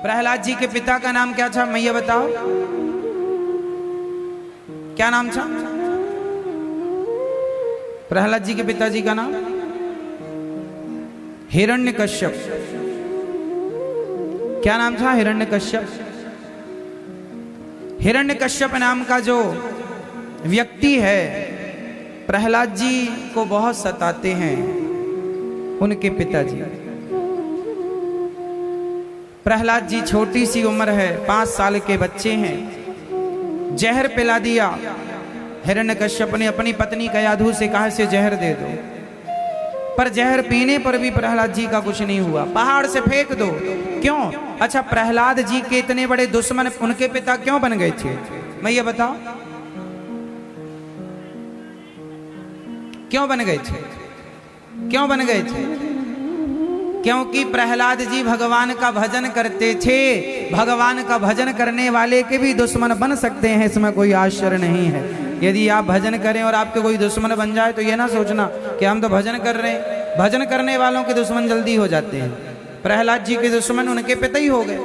प्रहलाद जी के पिता का नाम क्या था, मैं ये बताओ, क्या नाम था प्रहलाद जी के पिताजी का नाम? हिरण्यकश्यप। क्या नाम था? हिरण्यकश्यप। हिरण्यकश्यप नाम का जो व्यक्ति है प्रहलाद जी को बहुत सताते हैं उनके पिताजी। प्रहलाद जी छोटी सी उम्र है, 5 साल के बच्चे हैं। जहर पिला दिया। हिरण्यकश्यप ने अपनी पत्नी कयाधु से कहा इसे जहर दे दो, पर जहर पीने पर भी प्रहलाद जी का कुछ नहीं हुआ। पहाड़ से फेंक दो। क्यों? अच्छा, प्रहलाद जी के इतने बड़े दुश्मन उनके पिता क्यों बन गए थे, मैं ये बताओ, क्यों बन गए थे? क्यों बन गए थे? क्योंकि प्रहलाद जी भगवान का भजन करते थे। भगवान का भजन करने वाले के भी दुश्मन बन सकते हैं, इसमें कोई आश्चर्य नहीं है। यदि आप भजन करें और आपके कोई दुश्मन बन जाए तो ये ना सोचना कि हम तो भजन कर रहे हैं। भजन करने वालों के दुश्मन जल्दी हो जाते हैं। प्रहलाद जी के दुश्मन उनके पिता ही हो गए।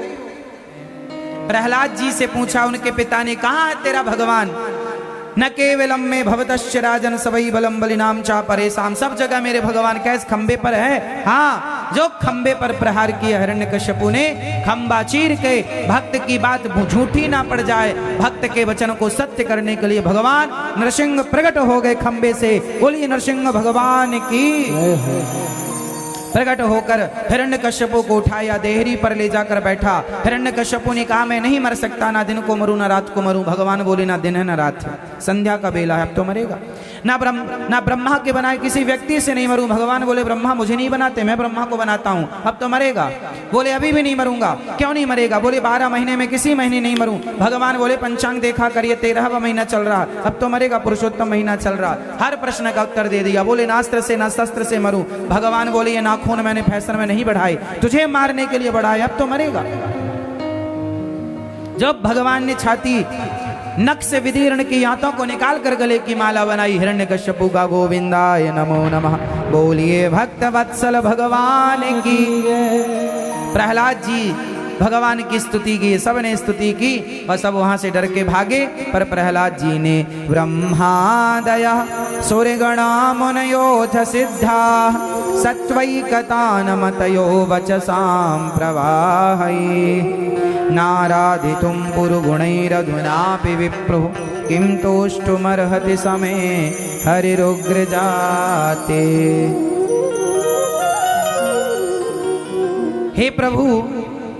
प्रहलाद जी से पूछा उनके पिता ने, कहाँ है तेरा भगवान? न केवलम में भवतश्च राजन सवई बलम बलिनाम चा परेशान। सब जगह मेरे भगवान कैसे खंबे पर है। हाँ, जो खंबे पर प्रहार किया हिरण्यकश्यपु ने, खंबा चीर के भक्त की बात झूठी ना पड़ जाए, भक्त के वचन को सत्य करने के लिए भगवान नरसिंह प्रकट हो गए खंबे से। बोलिए नरसिंह भगवान की। प्रकट होकर हिरण्यकश्यपु को उठाया, देहरी पर ले जाकर बैठा। हिरण्यकश्यपु ने कहा मैं नहीं मर सकता, ना दिन को मरूं ना रात को मरूं। भगवान बोले ना दिन है ना रात है, संध्या का बेला है, अब तो मरेगा। ना ब्रह्मा के बनाए किसी व्यक्ति से नहीं मरूं। भगवान बोले ब्रह्मा मुझे नहीं बनाते, मैं ब्रह्मा को बनाता हूं, अब तो मरेगा। बोले अभी भी नहीं मरूंगा। क्यों नहीं मरेगा? बोले 12 महीने में किसी महीने नहीं मरूं। भगवान बोले पंचांग देखा करिए, 13वां महीना चल रहा, अब तो मरेगा, पुरुषोत्तम महीना चल रहा। हर प्रश्न का उत्तर दे दिया। बोले ना अस्त्र से ना शस्त्र से मरूं। भगवान बोले ये नाखून मैंने फैशन में नहीं बढ़ाए, तुझे मारने के लिए बढ़ाए, अब तो मरेगा। जब भगवान ने छाती नख से विदीर्ण की आंतों को निकाल कर गले की माला बनाई, हिरण्यकश्यपु का गोविंदाय नमो नमः। बोलिए भक्त वत्सल भगवान की। प्रहलाद जी भगवान की स्तुति की, सबने स्तुति की और सब वहां से डर के भागे। पर प्रहलाद जी ने ब्रह्मादय सूर्यगणा मुनयोथ सिद्धा सत्वैकतानमतयो वचसां प्रवाहै नाराधितुं पुरुगुणैरधुनापि विप्रो किं तोष्टुमर्हति समे हरिरुग्रजाते। हे प्रभु,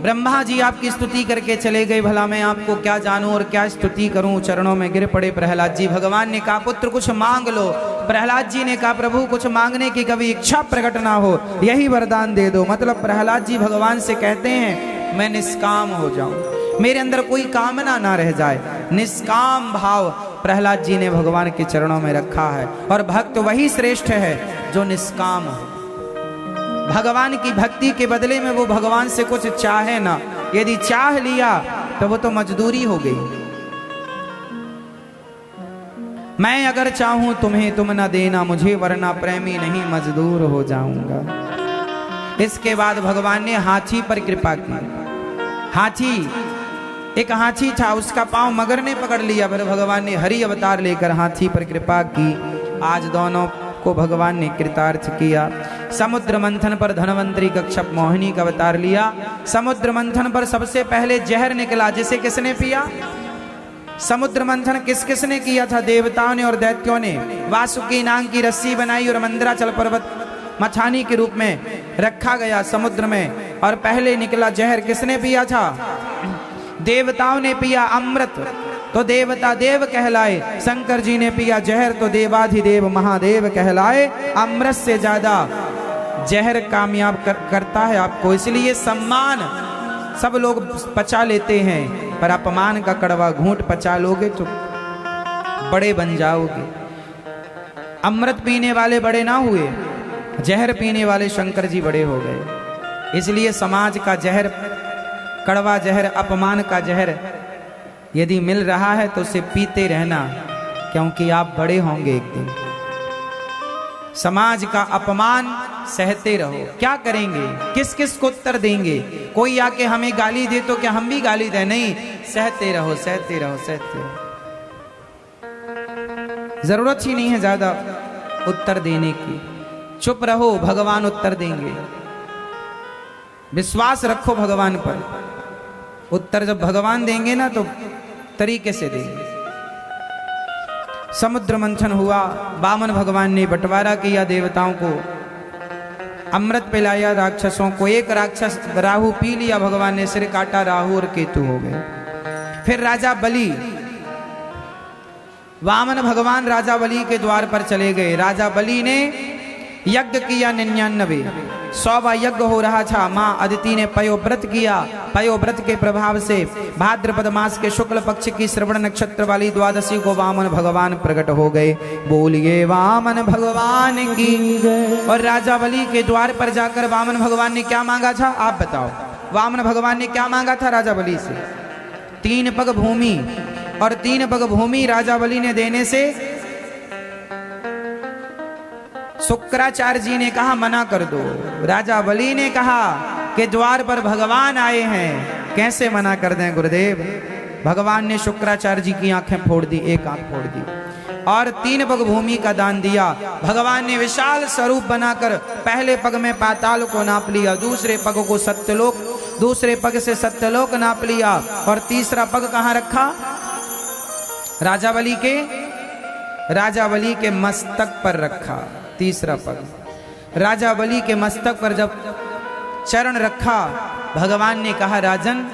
ब्रह्मा जी आपकी स्तुति करके चले गए, भला मैं आपको क्या जानूं और क्या स्तुति करूं। चरणों में गिर पड़े प्रहलाद जी। भगवान ने कहा पुत्र कुछ मांग लो। प्रहलाद जी ने कहा प्रभु कुछ मांगने की कभी इच्छा प्रकट ना हो, यही वरदान दे दो। मतलब प्रहलाद जी भगवान से कहते हैं मैं निष्काम हो जाऊं, मेरे अंदर कोई कामना ना रह जाए। निष्काम भाव प्रहलाद जी ने भगवान के चरणों में रखा है। और भक्त वही श्रेष्ठ है जो निष्काम हो। भगवान की भक्ति के बदले में वो भगवान से कुछ चाहे ना। यदि चाह लिया तो वो तो मजदूरी हो गई। मैं अगर चाहूं तुम्हें तुम न देना मुझे, वरना प्रेमी नहीं मजदूर हो जाऊंगा। इसके बाद भगवान ने हाथी पर कृपा की। हाथी, एक हाथी था, उसका पांव मगर ने पकड़ लिया। फिर भगवान ने हरि अवतार लेकर हाथी पर कृपा की। आज दोनों को भगवान ने कृतार्थ किया। समुद्र मंथन पर धनवंतरी कच्छप मोहिनी का अवतार लिया। समुद्र मंथन पर सबसे पहले जहर निकला, जिसे किसने पिया? समुद्र मंथन किस किसने किया था? देवताओं ने और दैत्यों ने। वासुकी नाग की रस्सी बनाई और मंदराचल पर्वत मछानी के रूप में रखा गया समुद्र में, और पहले निकला जहर। किसने पिया था? देवताओं ने पिया अमृत, तो देवता देव कहलाए। शंकर जी ने पिया जहर, तो देवाधिदेव महादेव कहलाए। अमृत से ज्यादा जहर कामयाब करता है आपको। इसलिए सम्मान सब लोग पचा लेते हैं, पर अपमान का कड़वा घूंट पचा लोगे तो बड़े बन जाओगे। अमृत पीने वाले बड़े ना हुए, जहर पीने वाले शंकर जी बड़े हो गए। इसलिए समाज का जहर, कड़वा जहर, अपमान का जहर यदि मिल रहा है तो उसे पीते रहना, क्योंकि आप बड़े होंगे एक दिन। समाज का अपमान सहते रहो। क्या करेंगे, किस किस को उत्तर देंगे? कोई आके हमें गाली दे तो क्या हम भी गाली दें? नहीं, सहते रहो, सहते रहो, सहते रहो। जरूरत ही नहीं है ज्यादा उत्तर देने की। चुप रहो, भगवान उत्तर देंगे। विश्वास रखो भगवान पर। उत्तर जब भगवान देंगे ना तो तरीके से देंगे। समुद्र मंथन हुआ, वामन भगवान ने बंटवारा किया देवताओं को, अमृत पिलाया राक्षसों को। एक राक्षस राहु पी लिया, भगवान ने सिर काटा, राहु और केतु हो गए। फिर राजा बलि, वामन भगवान राजा बलि के द्वार पर चले गए। राजा बलि ने यज्ञ किया 99, 100वां यज्ञ हो रहा था। मां अदिति ने पयोव्रत किया। पयोव्रत के प्रभाव से भाद्रपद मास के शुक्ल पक्ष की श्रवण नक्षत्र वाली द्वादशी को वामन भगवान प्रकट हो गए। बोलिए वामन भगवान की। और राजा बलि के द्वार पर जाकर वामन भगवान ने क्या मांगा था, आप बताओ? वामन भगवान ने क्या मांगा था राजा बलि से? 3 पग भूमि। और 3 पग भूमि राजा बलि ने देने से शुक्राचार्य जी ने कहा मना कर दो। राजा बलि ने कहा कि द्वार पर भगवान आए हैं, कैसे मना कर दें गुरुदेव? भगवान ने शुक्राचार्य जी की आंखें फोड़ दी, एक आंख फोड़ दी और 3 पग भूमि का दान दिया। भगवान ने विशाल स्वरूप बनाकर पहले पग में पाताल को नाप लिया, दूसरे पग को सत्यलोक, दूसरे पग से सत्यलोक नाप लिया और तीसरा पग कहाँ रखा? राजा बलि के मस्तक पर रखा। तीसरा पग राजा बलि के मस्तक पर जब चरण रखा, भगवान ने कहा राजन,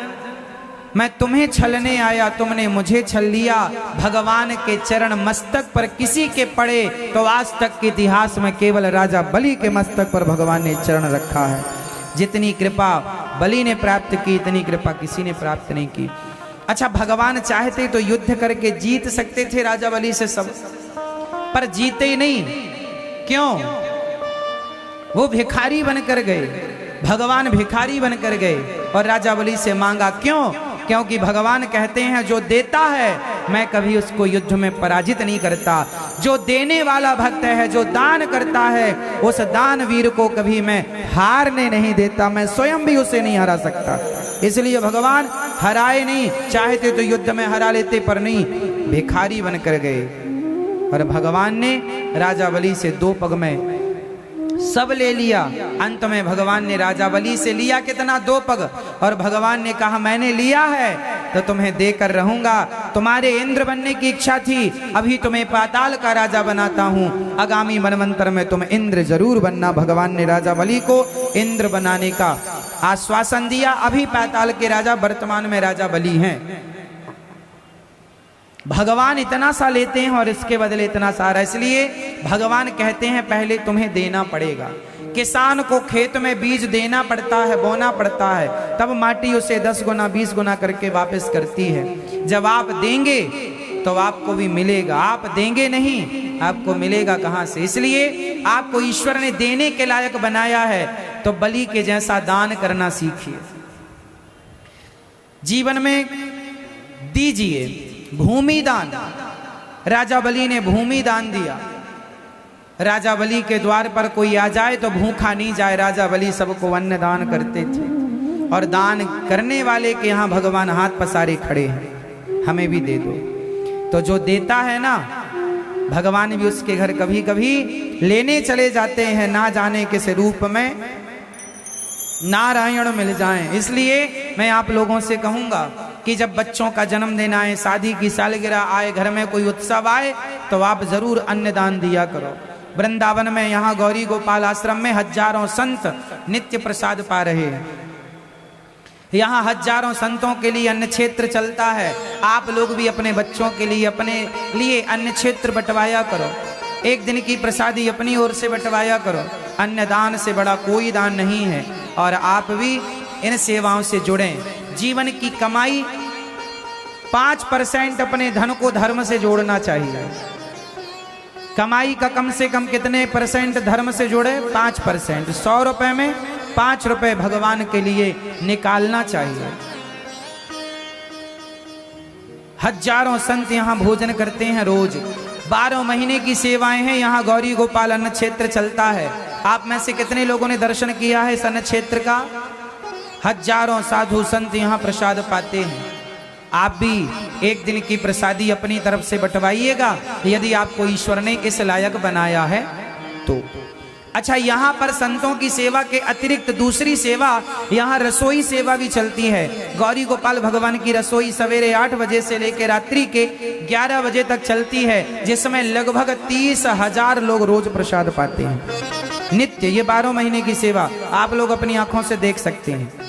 मैं तुम्हें छलने आया, तुमने मुझे छल लिया। भगवान के चरण मस्तक पर किसी के पड़े तो आज तक के इतिहास में केवल राजा बलि के मस्तक पर भगवान ने चरण रखा है। जितनी कृपा बलि ने प्राप्त की, इतनी कृपा किसी ने प्राप्त नहीं की। अच्छा, भगवान चाहते तो युद्ध करके जीत सकते थे राजा बलि से सब, पर जीते ही नहीं। क्यों? वो भिखारी बनकर गए, भगवान भिखारी बनकर गए और राजा बलि से मांगा। क्यों? क्योंकि भगवान कहते हैं जो देता है मैं कभी उसको युद्ध में पराजित नहीं करता। जो देने वाला भक्त है, जो दान करता है, उस दानवीर को कभी मैं हारने नहीं देता, मैं स्वयं भी उसे नहीं हरा सकता। इसलिए भगवान हराए नहीं, चाहते तो युद्ध में हरा लेते, पर नहीं, भिखारी बनकर गए। और भगवान ने राजा बलि से 2 पग में सब ले लिया। अंत में भगवान ने राजा बलि से लिया कितना? 2 पग। और भगवान ने कहा मैंने लिया है तो तुम्हें देकर रहूंगा। तुम्हारे इंद्र बनने की इच्छा थी, अभी तुम्हें पाताल का राजा बनाता हूं, आगामी मनवंतर में तुम इंद्र जरूर बनना। भगवान ने राजा बलि को इंद्र बनाने का आश्वासन दिया। अभी पाताल के राजा वर्तमान में राजा बलि हैं। भगवान इतना सा लेते हैं और इसके बदले इतना सारा, इसलिए भगवान कहते हैं पहले तुम्हें देना पड़ेगा। किसान को खेत में बीज देना पड़ता है, बोना पड़ता है, तब माटी उसे 10 गुना 20 गुना करके वापस करती है। जब आप देंगे तो आपको भी मिलेगा, आप देंगे नहीं आपको मिलेगा कहां से? इसलिए आपको ईश्वर ने देने के लायक बनाया है, तो बलि के जैसा दान करना सीखिए। जीवन में दीजिए भूमि दान। राजा बलि ने भूमि दान दिया। राजा बलि के द्वार पर कोई आ जाए तो भूखा नहीं जाए। राजा बलि सबको अन्न दान करते थे और दान करने वाले के यहाँ भगवान हाथ पसारे खड़े हैं, हमें भी दे दो। तो जो देता है ना, भगवान भी उसके घर कभी कभी लेने चले जाते हैं, ना जाने किस रूप में नारायण मिल जाएं। इसलिए मैं आप लोगों से कहूंगा कि जब बच्चों का जन्मदिन आए, शादी की सालगिरह आए, घर में कोई उत्सव आए, तो आप जरूर अन्नदान दिया करो। वृंदावन में यहाँ गौरी गोपाल आश्रम में हजारों संत नित्य प्रसाद पा रहे हैं। यहाँ हजारों संतों के लिए अन्न क्षेत्र चलता है। आप लोग भी अपने बच्चों के लिए, अपने लिए अन्न क्षेत्र बंटवाया करो। एक दिन की प्रसादी अपनी ओर से बंटवाया करो। अन्नदान से बड़ा कोई दान नहीं है। और आप भी इन सेवाओं से जुड़ें। जीवन की कमाई 5% अपने धन को धर्म से जोड़ना चाहिए। कमाई का कम से कम कितने % धर्म से जुड़े? 5%। 100 रुपए में 5 रुपए भगवान के लिए निकालना चाहिए। हजारों संत यहाँ भोजन करते हैं रोज। 12 महीने की सेवाएं हैं। यहाँ गौरी गोपाल अन्न क्षेत्र चलता है। आप में से कितने लोगों ने दर्शन किया है सन क्षेत्र का? हजारों साधु संत यहाँ प्रसाद पाते हैं। आप भी एक दिन की प्रसादी अपनी तरफ से बंटवाइएगा यदि आपको ईश्वर ने इस लायक बनाया है तो। अच्छा, यहाँ पर संतों की सेवा के अतिरिक्त दूसरी सेवा, यहाँ रसोई सेवा भी चलती है। गौरी गोपाल भगवान की रसोई सवेरे 8 बजे से लेकर रात्रि के 11 बजे तक चलती है, जिसमें लगभग 30,000 लोग रोज प्रसाद पाते हैं नित्य। ये 12 महीने की सेवा आप लोग अपनी आंखों से देख सकते हैं।